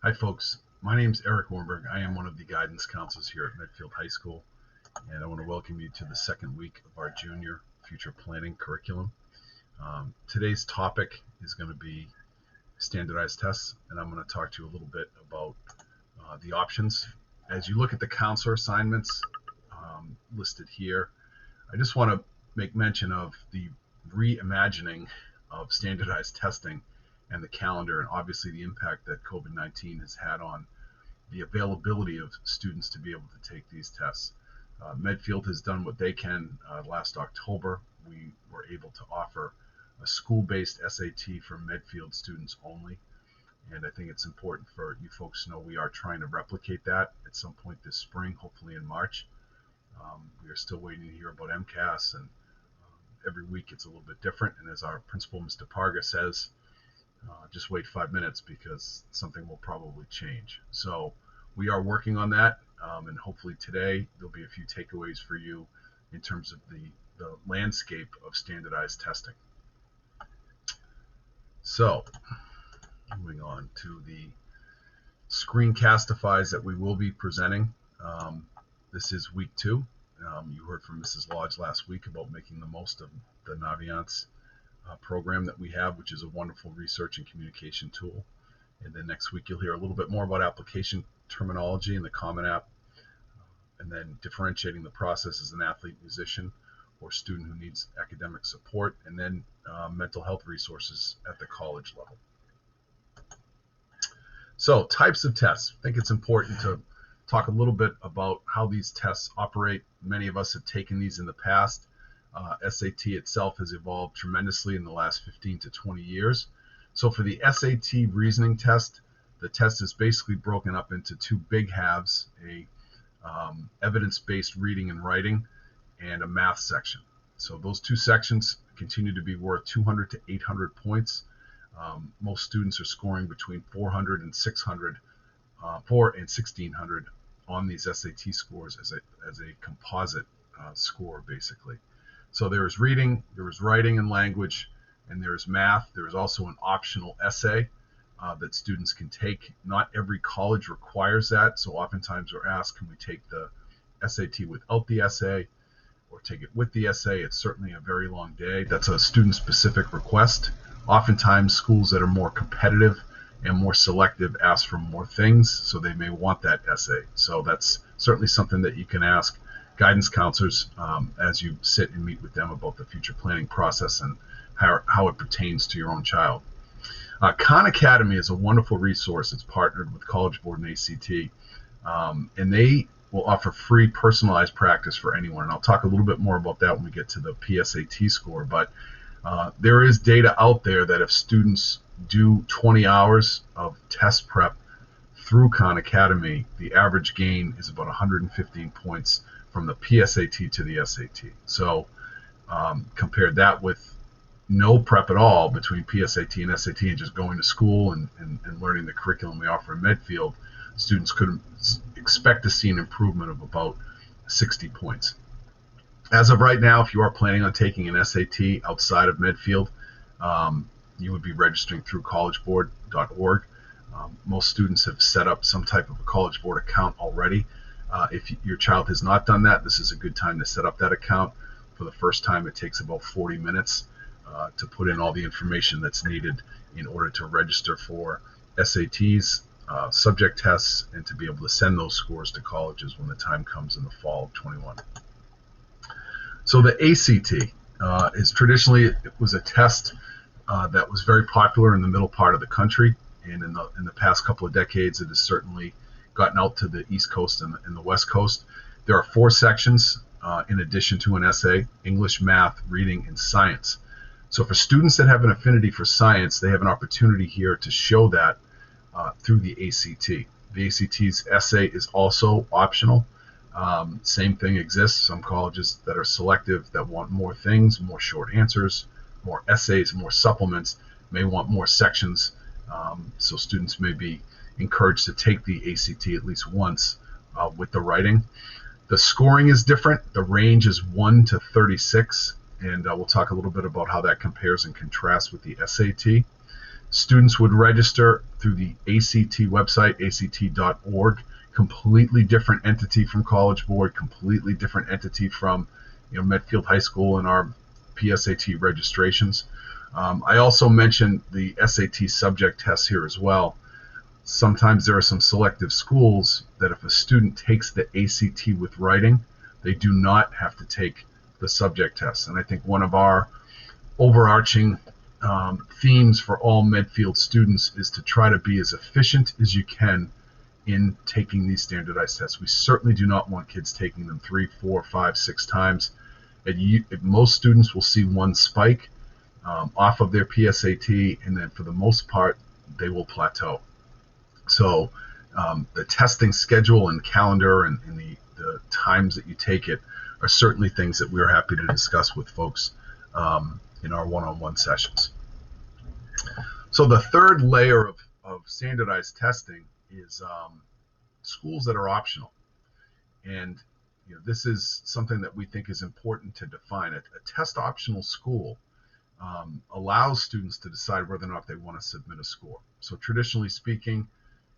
Hi, folks. My name is Eric Warnberg. I am one of the guidance counselors here at Medfield High School, and I want to welcome you to the second week of our junior future planning curriculum. Today's topic is going to be standardized tests, and I'm going to talk to you a little bit about the options. As you look at the counselor assignments listed here, I just want to make mention of the reimagining of standardized testing and the calendar, and obviously the impact that COVID-19 has had on the availability of students to be able to take these tests. Medfield has done what they can. Last October, we were able to offer a school-based SAT for Medfield students only, and I think it's important for you folks to know we are trying to replicate that at some point this spring, hopefully in March. We are still waiting to hear about MCAS, and every week it's a little bit different, and as our principal, Mr. Parga, says, just wait 5 minutes because something will probably change. So we are working on that, and hopefully today there'll be a few takeaways for you in terms of the landscape of standardized testing. So moving on to the screencastifies that we will be presenting. This is week 2. You heard from Mrs. Lodge last week about making the most of the Naviance program that we have, which is a wonderful research and communication tool. And then next week you'll hear a little bit more about application terminology in the Common App, and then differentiating the process as an athlete, musician, or student who needs academic support, and then mental health resources at the college level. So types of tests. I think it's important to talk a little bit about how these tests operate. Many of us have taken these in the past. SAT itself has evolved tremendously in the last 15 to 20 years. So for the SAT reasoning test, the test is basically broken up into two big halves, a evidence-based reading and writing and a math section. So those two sections continue to be worth 200 to 800 points. Most students are scoring between 400 and 600, 4 and 1600 on these SAT scores as a composite score, basically. So there is reading, there is writing and language, and there is math. There is also an optional essay that students can take. Not every college requires that, so oftentimes we're asked, can we take the SAT without the essay or take it with the essay? It's certainly a very long day. That's a student-specific request. Oftentimes schools that are more competitive and more selective ask for more things, so they may want that essay. So that's certainly something that you can ask guidance counselors as you sit and meet with them about the future planning process and how it pertains to your own child. Khan Academy is a wonderful resource. It's partnered with College Board and ACT, and they will offer free personalized practice for anyone. And I'll talk a little bit more about that when we get to the PSAT score, but there is data out there that if students do 20 hours of test prep through Khan Academy, the average gain is about 115 points from the PSAT to the SAT. So compared that with no prep at all between PSAT and SAT and just going to school and learning the curriculum we offer in Medfield, students could expect to see an improvement of about 60 points. As of right now, if you are planning on taking an SAT outside of Medfield, you would be registering through collegeboard.org. Most students have set up some type of a College Board account already. If your child has not done that, this is a good time to set up that account. For the first time, it takes about 40 minutes to put in all the information that's needed in order to register for SATs, subject tests, and to be able to send those scores to colleges when the time comes in the fall of 21. So the ACT is traditionally, it was a test that was very popular in the middle part of the country, and in the past couple of decades, it has certainly gotten out to the East Coast and the West Coast. There are 4 sections in addition to an essay: English, math, reading, and science. So for students that have an affinity for science, they have an opportunity here to show that through the ACT. The ACT's essay is also optional. Same thing exists. Some colleges that are selective, that want more things, more short answers, more essays, more supplements, may want more sections. So students may be encouraged to take the ACT at least once with the writing. The scoring is different. The range is 1 to 36, and we'll talk a little bit about how that compares and contrasts with the SAT. Students would register through the ACT website, act.org. Completely different entity from College Board, completely different entity from Medfield High School and our PSAT registrations. I also mentioned the SAT subject tests here as well. Sometimes there are some selective schools that if a student takes the ACT with writing, they do not have to take the subject test. And I think one of our overarching themes for all Medfield students is to try to be as efficient as you can in taking these standardized tests. We certainly do not want kids taking them 3, 4, 5, 6 times. Most students will see one spike off of their PSAT, and then for the most part, they will plateau. So the testing schedule and calendar and the times that you take it are certainly things that we're happy to discuss with folks in our one-on-one sessions. So the third layer of standardized testing is schools that are optional. And this is something that we think is important to define. A test optional school allows students to decide whether or not they want to submit a score. So traditionally speaking,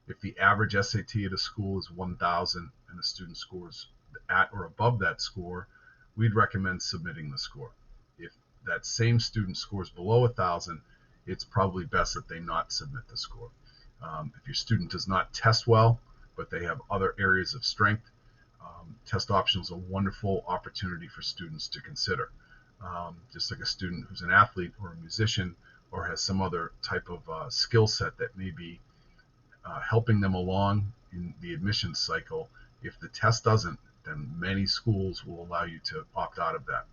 if the average SAT at a school is 1,000 and the student scores at or above that score, we'd recommend submitting the score. If that same student scores below 1,000, it's probably best that they not submit the score. If your student does not test well, but they have other areas of strength, test optional is a wonderful opportunity for students to consider. Just like a student who's an athlete or a musician or has some other type of skill set that may be helping them along in the admissions cycle, if the test doesn't, then many schools will allow you to opt out of that.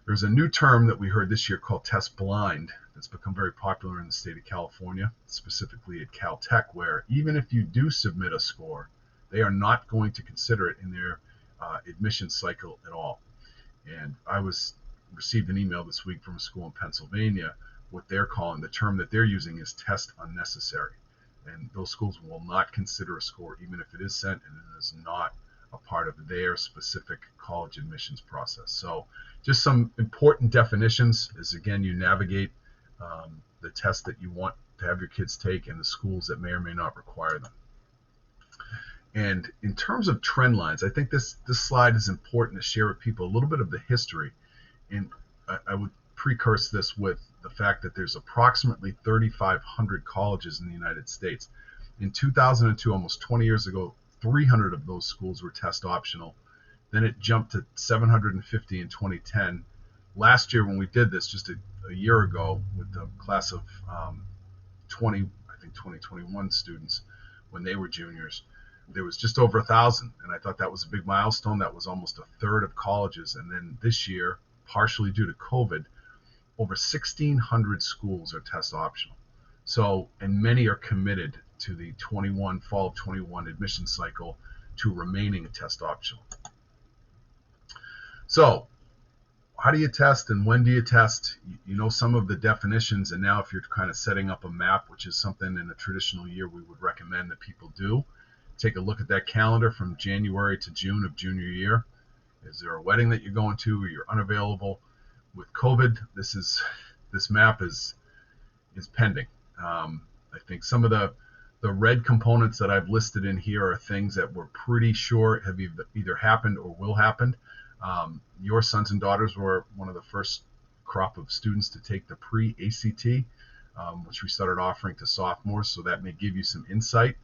There's a new term that we heard this year called test blind that's become very popular in the state of California, specifically at Caltech, where even if you do submit a score, they are not going to consider it in their admissions cycle at all. And I received an email this week from a school in Pennsylvania. What they're calling, the term that they're using is test unnecessary. And those schools will not consider a score even if it is sent and it is not a part of their specific college admissions process. So just some important definitions as, again, you navigate the test that you want to have your kids take and the schools that may or may not require them. And in terms of trend lines, I think this slide is important to share with people a little bit of the history. And I would precurse this with the fact that there's approximately 3,500 colleges in the United States. In 2002, almost 20 years ago, 300 of those schools were test optional. Then it jumped to 750 in 2010. Last year when we did this, just a year ago, with the class of 2021 students, when they were juniors, there was just over 1,000, and I thought that was a big milestone. That was almost a third of colleges. And then this year, partially due to COVID, over 1,600 schools are test optional. So, and many are committed to the fall of 21 admission cycle to remaining test optional. So, how do you test and when do you test? You know some of the definitions, and now if you're kind of setting up a map, which is something in a traditional year we would recommend that people do, take a look at that calendar from January to June of junior year. Is there a wedding that you're going to or you're unavailable? With COVID, this map is pending. I think some of the red components that I've listed in here are things that we're pretty sure have either happened or will happen. Your sons and daughters were one of the first crop of students to take the pre-ACT, which we started offering to sophomores, so that may give you some insight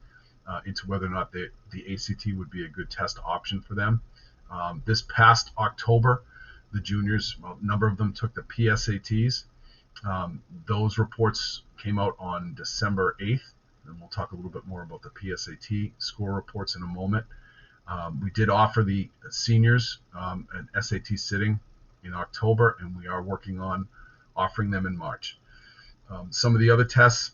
into whether or not the ACT would be a good test option for them. This past October, the juniors, a number of them took the PSATs. Those reports came out on December 8th, and we'll talk a little bit more about the PSAT score reports in a moment. We did offer the seniors an SAT sitting in October, and we are working on offering them in March. Some of the other tests,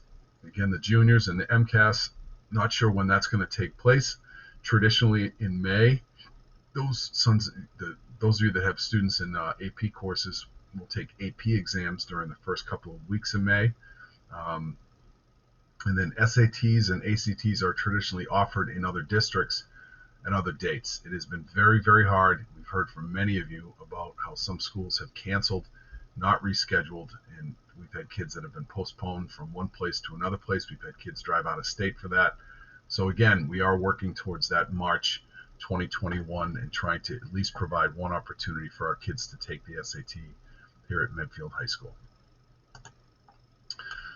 again, the juniors and the MCAS, not sure when that's going to take place. Traditionally in May, those of you that have students in AP courses will take AP exams during the first couple of weeks in May. And then SATs and ACTs are traditionally offered in other districts and other dates. It has been very, very hard. We've heard from many of you about how some schools have canceled, not rescheduled, and We've had kids that have been postponed from one place to another place. We've had kids drive out of state for that. So again, we are working towards that March 2021 and trying to at least provide one opportunity for our kids to take the SAT here at Medfield High School.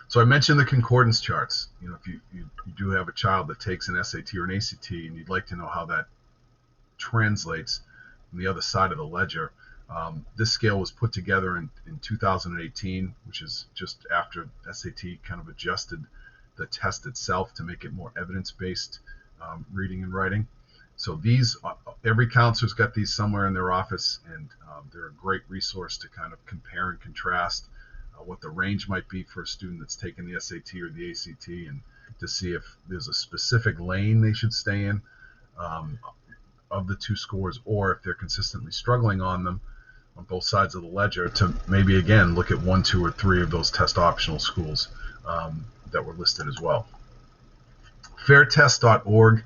So I mentioned the concordance charts. If you do have a child that takes an SAT or an ACT and you'd like to know how that translates on the other side of the ledger, this scale was put together in 2018, which is just after SAT kind of adjusted the test itself to make it more evidence-based reading and writing. So these, every counselor's got these somewhere in their office, and they're a great resource to kind of compare and contrast what the range might be for a student that's taken the SAT or the ACT, and to see if there's a specific lane they should stay in of the two scores, or if they're consistently struggling on them on both sides of the ledger, to maybe again look at 1, 2, or 3 of those test optional schools that were listed as well. Fairtest.org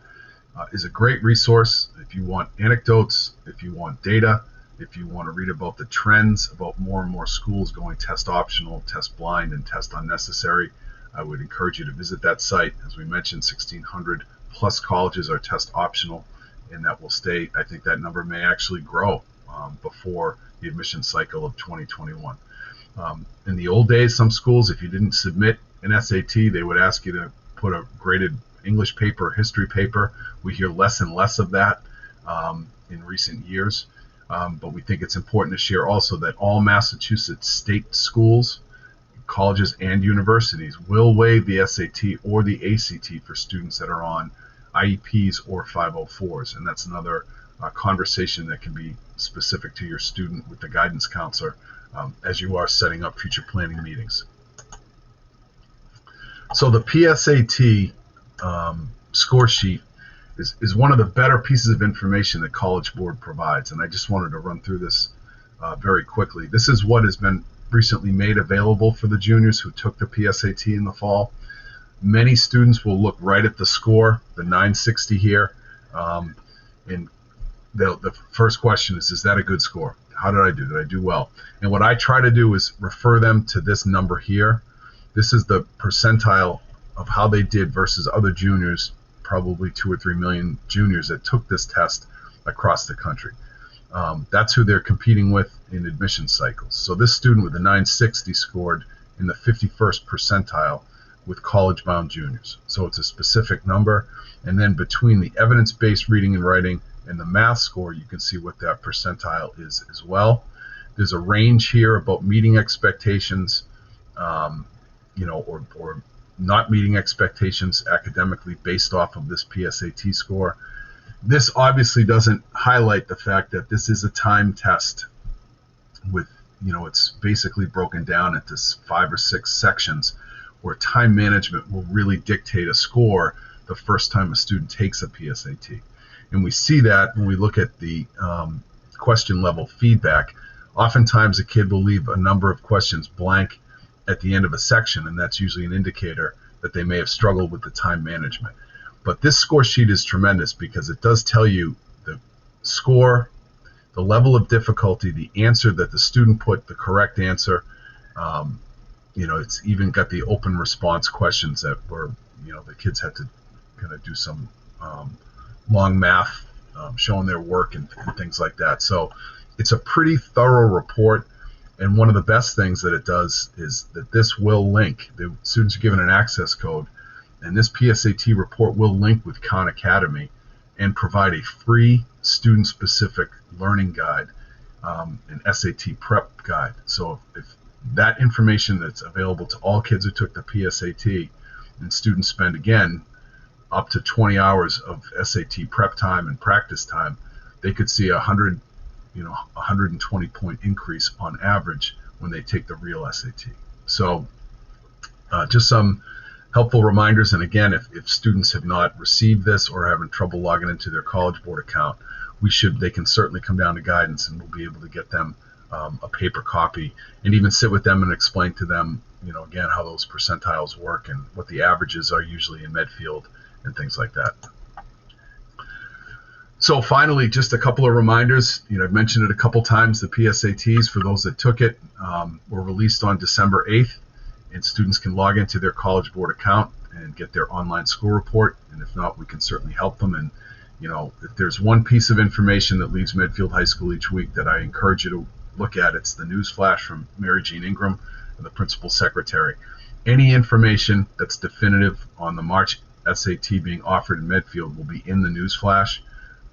is a great resource if you want anecdotes, if you want data, if you want to read about the trends about more and more schools going test optional, test blind, and test unnecessary. I would encourage you to visit that site. As we mentioned, 1,600 plus colleges are test optional, and that will stay. I think that number may actually grow before the admission cycle of 2021. In the old days, some schools, if you didn't submit an SAT, they would ask you to put a graded English paper, history paper. We hear less and less of that in recent years. But we think it's important to share also that all Massachusetts state schools, colleges, and universities will waive the SAT or the ACT for students that are on IEPs or 504s. And that's another conversation that can be specific to your student with the guidance counselor as you are setting up future planning meetings. So the PSAT score sheet is one of the better pieces of information that College Board provides, and I just wanted to run through this very quickly. This is what has been recently made available for the juniors who took the PSAT in the fall. Many students will look right at the score, the 960 here, and the first question is that a good score? How did I do? Did I do well? And what I try to do is refer them to this number here. This is the percentile of how they did versus other juniors, probably 2 or 3 million juniors that took this test across the country. That's who they're competing with in admission cycles. So this student with a 960 scored in the 51st percentile with college-bound juniors. So it's a specific number. And then between the evidence-based reading and writing and the math score, you can see what that percentile is as well. There's a range here about meeting expectations, or not meeting expectations academically based off of this PSAT score. This obviously doesn't highlight the fact that this is a time test with, it's basically broken down into 5 or 6 sections where time management will really dictate a score the first time a student takes a PSAT. And we see that when we look at the question level feedback. Oftentimes a kid will leave a number of questions blank at the end of a section, and that's usually an indicator that they may have struggled with the time management. But this score sheet is tremendous because it does tell you the score, the level of difficulty, the answer that the student put, the correct answer. It's even got the open response questions that were, the kids had to kind of do some long math showing their work and things like that. So it's a pretty thorough report. And one of the best things that it does is that this will link. The students are given an access code, and this PSAT report will link with Khan Academy and provide a free student-specific learning guide, an SAT prep guide. So if that information that's available to all kids who took the PSAT, and students spend, again, up to 20 hours of SAT prep time and practice time, they could see 120 point increase on average when they take the real SAT. So just some helpful reminders. And again, if students have not received this or are having trouble logging into their College Board account, they can certainly come down to guidance, and we'll be able to get them a paper copy and even sit with them and explain to them, again, how those percentiles work and what the averages are usually in Medfield and things like that. So finally, just a couple of reminders. I've mentioned it a couple times. The PSATs, for those that took it, were released on December 8th. and students can log into their College Board account and get their online school report. And if not, we can certainly help them. And if there's one piece of information that leaves Medfield High School each week that I encourage you to look at, it's the news flash from Mary Jean Ingram, the principal secretary. Any information that's definitive on the March SAT being offered in Medfield will be in the news flash.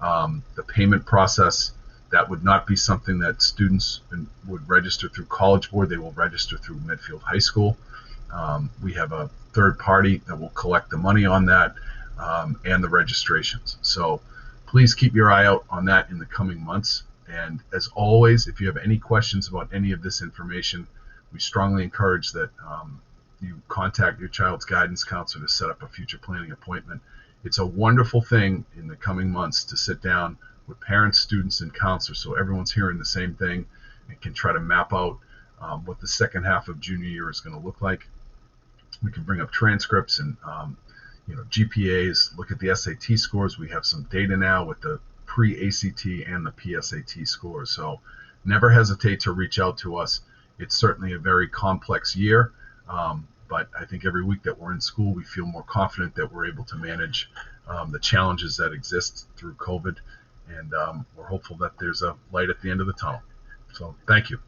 The payment process, that would not be something that students would register through College Board. They will register through Medfield High School. We have a third party that will collect the money on that and the registrations. So please keep your eye out on that in the coming months. And as always, if you have any questions about any of this information, we strongly encourage that you contact your child's guidance counselor to set up a future planning appointment. It's a wonderful thing in the coming months to sit down with parents, students, and counselors so everyone's hearing the same thing and can try to map out what the second half of junior year is going to look like. We can bring up transcripts and GPAs, look at the SAT scores. We have some data now with the pre-ACT and the PSAT scores. So never hesitate to reach out to us. It's certainly a very complex year, but I think every week that we're in school, we feel more confident that we're able to manage the challenges that exist through COVID, and we're hopeful that there's a light at the end of the tunnel. So thank you.